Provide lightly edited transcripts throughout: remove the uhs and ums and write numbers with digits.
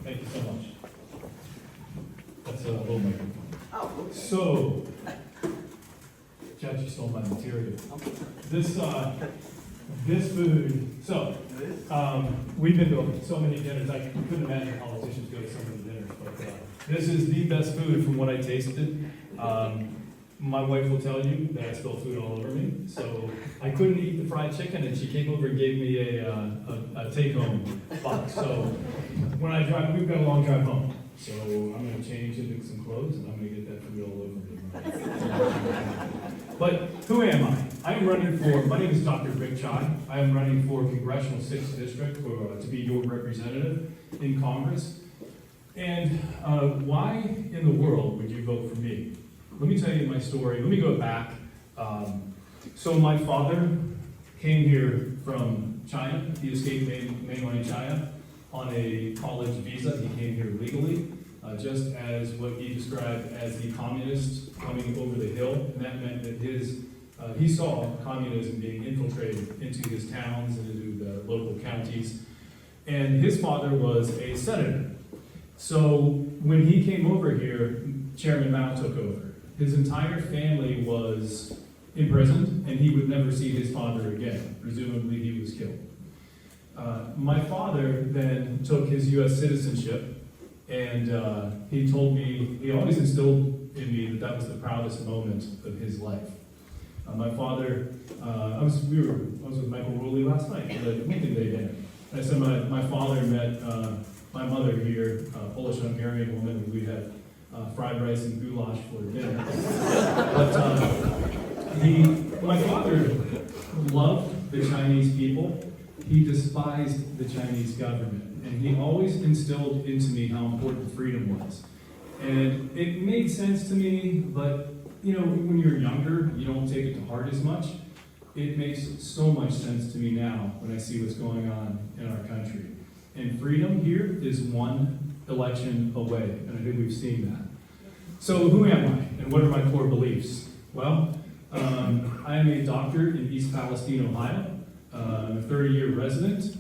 Thank you so much. That's a little microphone. Oh, okay. So, Judge, you stole my material. This, this food, so, It is? we've been to so many dinners, I couldn't imagine politicians go to so many dinners, but, this is the best food from what I tasted. My wife will tell you that I spill food all over me, so I couldn't eat the fried chicken, and she came over and gave me a take-home box. So when I drive, we've got a long drive home, so I'm gonna change into some clothes, and I'm gonna get that food all over me. But who am I? I am running for, my name is Dr. Rick Chai. I am running for Congressional 6th District to be your representative in Congress. And why in the world would you vote for me? Let me tell you my story. Let me go back. So my father came here from China. He escaped mainland China on a college visa. He came here legally, just as what he described as the communists coming over the hill. And that meant that he saw communism being infiltrated into his towns and into the local counties. And his father was a senator. So when he came over here, Chairman Mao took over. His entire family was imprisoned, and he would never see his father again. Presumably, he was killed. My father then took his U.S. citizenship, and he told me, he always instilled in me that that was the proudest moment of his life. My father, I was with Michael Rowley last night at the Lincoln Day dinner. And I said my father met my mother here, Polish-Hungarian woman, and we had fried rice and goulash for dinner. But my father loved the Chinese people. He despised the Chinese government. And he always instilled into me how important freedom was. And it made sense to me, but you know, when you're younger, you don't take it to heart as much. It makes so much sense to me now when I see what's going on in our country. And freedom here is one election away, and I think we've seen that. So who am I, and what are my core beliefs? Well, I am a doctor in East Palestine, Ohio. I'm a 30-year resident.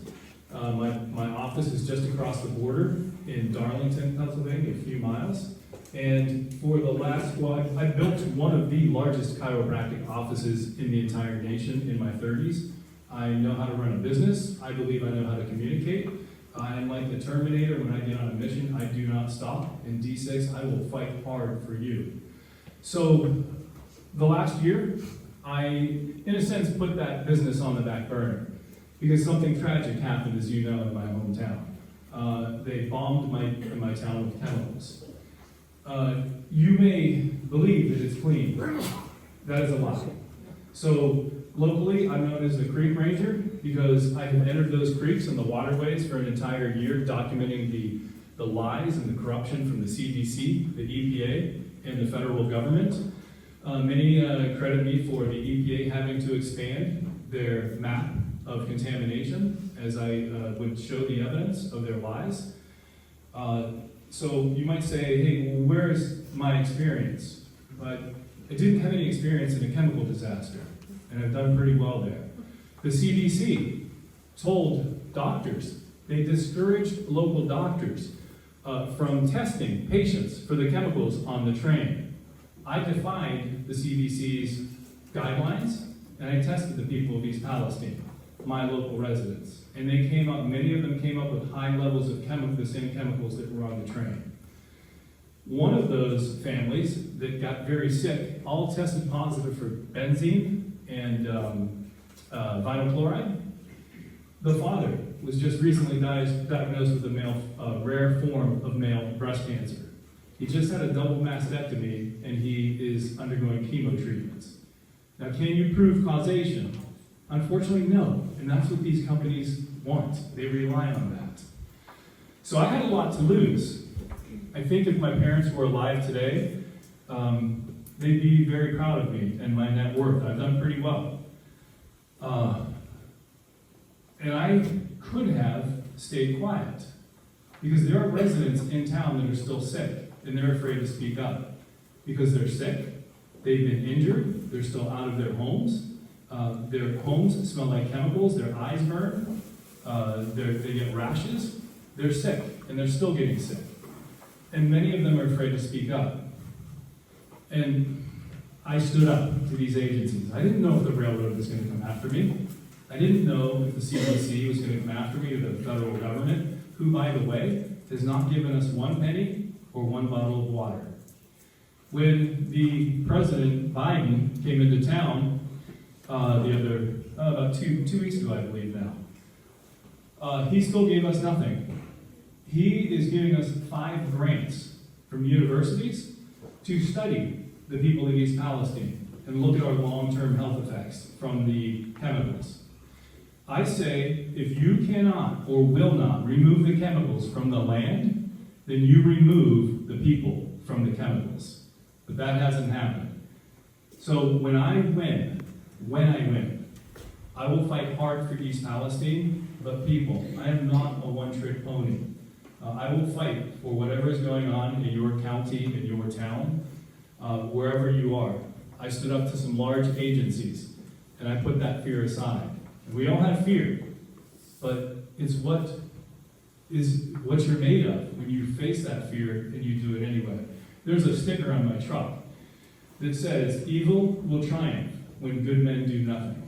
My office is just across the border in Darlington, Pennsylvania, a few miles. And for the last, I built one of the largest chiropractic offices in the entire nation in my 30s. I know how to run a business. I believe I know how to communicate. I am like the Terminator. When I get on a mission, I do not stop. In D6, I will fight hard for you. So the last year, I, in a sense, put that business on the back burner because something tragic happened, as you know, in my hometown. They bombed my town with chemicals. You may believe that it's clean. That is a lie. So locally, I'm known as the Creek Ranger because I have entered those creeks and the waterways for an entire year, documenting the lies and the corruption from the CDC, the EPA, and the federal government. Many credit me for the EPA having to expand their map of contamination as I would show the evidence of their lies. So you might say, hey, well, where's my experience? But I didn't have any experience in a chemical disaster, and I've done pretty well there. The CDC told doctors, they discouraged local doctors from testing patients for the chemicals on the train. I defied the CDC's guidelines, and I tested the people of East Palestine, my local residents. And they came up, many of them came up with high levels of the same chemicals that were on the train. One of those families that got very sick all tested positive for benzene and vinyl chloride. The father was just recently diagnosed with a rare form of male breast cancer. He just had a double mastectomy and he is undergoing chemo treatments. Now, can you prove causation? Unfortunately, no. And that's what these companies want. They rely on that. So I had a lot to lose. I think if my parents were alive today, they'd be very proud of me and my net worth. I've done pretty well. And I could have stayed quiet because there are residents in town that are still sick and they're afraid to speak up because they're sick, they've been injured, they're still out of their homes. Their homes smell like chemicals, their eyes burn, they get rashes. They're sick, and they're still getting sick. And many of them are afraid to speak up. And I stood up to these agencies. I didn't know if the railroad was going to come after me. I didn't know if the CDC was going to come after me, or the federal government, who, by the way, has not given us 1 penny or 1 bottle of water. When the President Biden came into town about two weeks ago, I believe now, he still gave us nothing. He is giving us 5 grants from universities to study the people in East Palestine and look at our long-term health effects from the chemicals. I say, if you cannot or will not remove the chemicals from the land, then you remove the people from the chemicals. But that hasn't happened. So when I win, I will fight hard for East Palestine, but people, I am not a one-trick pony. I will fight for whatever is going on in your county, in your town, wherever you are. I stood up to some large agencies, and I put that fear aside. And we all have fear, but it's what you're made of when you face that fear and you do it anyway. There's a sticker on my truck that says, "Evil will triumph when good men do nothing."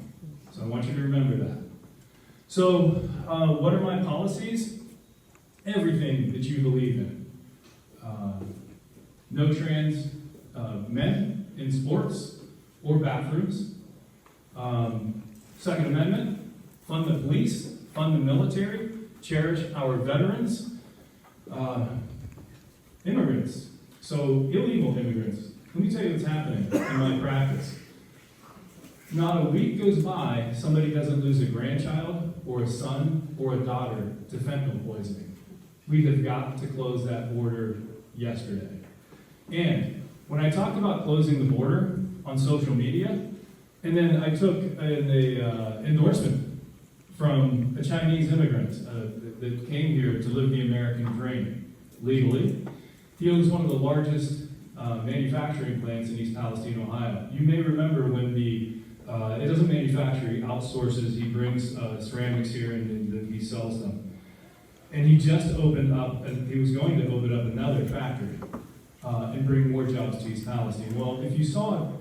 So I want you to remember that. So, what are my policies? Everything that you believe in. No trans men in sports or bathrooms. Second Amendment, fund the police, fund the military, cherish our veterans. Immigrants. So, illegal immigrants. Let me tell you what's happening in my practice. Not a week goes by, somebody doesn't lose a grandchild, or a son, or a daughter to fentanyl poisoning. We have got to close that border yesterday. And when I talked about closing the border on social media, and then I took an endorsement from a Chinese immigrant that came here to live the American dream legally. He owns one of the largest manufacturing plants in East Palestine, Ohio. You may remember when it doesn't manufacture, he outsources, he brings ceramics here and he sells them. And he just opened up, and he was going to open up another factory and bring more jobs to East Palestine. Well, if you saw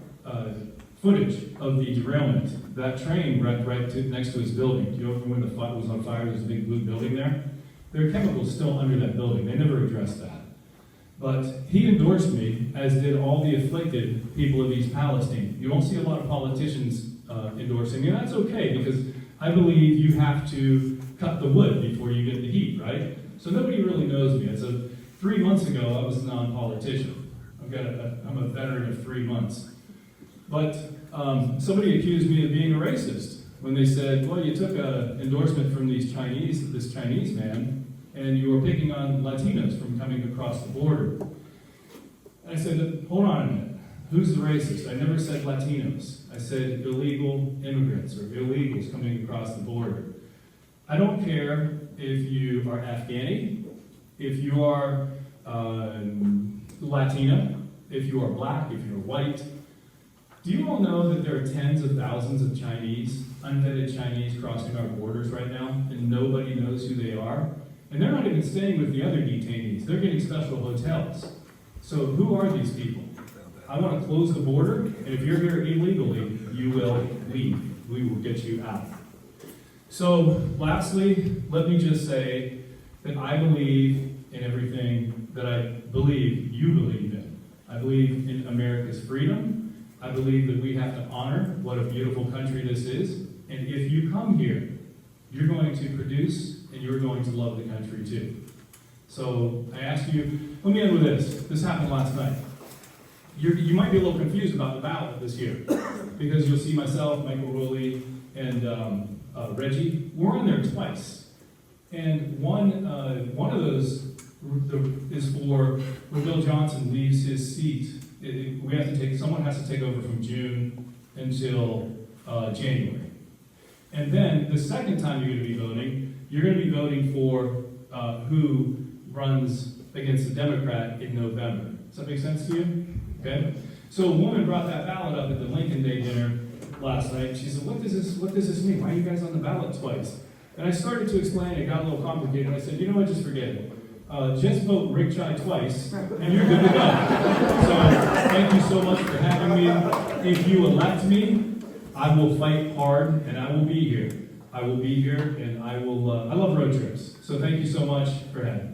footage of the derailment, that train right next to his building, do you know when the fire was on fire, there's a big blue building there? There are chemicals still under that building. They never addressed that. But he endorsed me, as did all the afflicted people of East Palestine. You won't see a lot of politicians endorsing me, and that's okay, because I believe you have to cut the wood before you get the heat, right? So nobody really knows me. 3 months ago, I was a non-politician. I'm a veteran of 3 months. But somebody accused me of being a racist when they said, well, you took an endorsement from this Chinese man, and you were picking on Latinos from coming across the border. And I said, hold on a minute. Who's the racist? I never said Latinos. I said illegal immigrants or illegals coming across the border. I don't care if you are Afghani, if you are Latina, if you are black, if you're white. Do you all know that there are tens of thousands of Chinese, unvetted Chinese, crossing our borders right now, and nobody knows who they are? And they're not even staying with the other detainees. They're getting special hotels. So who are these people? I want to close the border, and if you're here illegally, you will leave. We will get you out. So lastly, let me just say that I believe in everything that I believe you believe in. I believe in America's freedom. I believe that we have to honor what a beautiful country this is. And if you come here, you're going to produce and you're going to love the country too. So I ask you, let me end with this. This happened last night. You might be a little confused about the ballot this year, because you'll see myself, Michael Rowley, and Reggie. We're on there twice. And one of those is for when Bill Johnson leaves his seat. Someone has to take over from June until January. And then the second time you're going to be voting for who runs against the Democrat in November. Does that make sense to you? Okay. So a woman brought that ballot up at the Lincoln Day dinner last night. She said, "What does this mean? Why are you guys on the ballot twice?" And I started to explain, it got a little complicated, and I said, you know what, just forget it. Just vote Rick Chai twice, and you're good to go. So, thank you so much for having me. If you elect me, I will fight hard, and I will be here. I will be here, and I love road trips. So thank you so much for having me.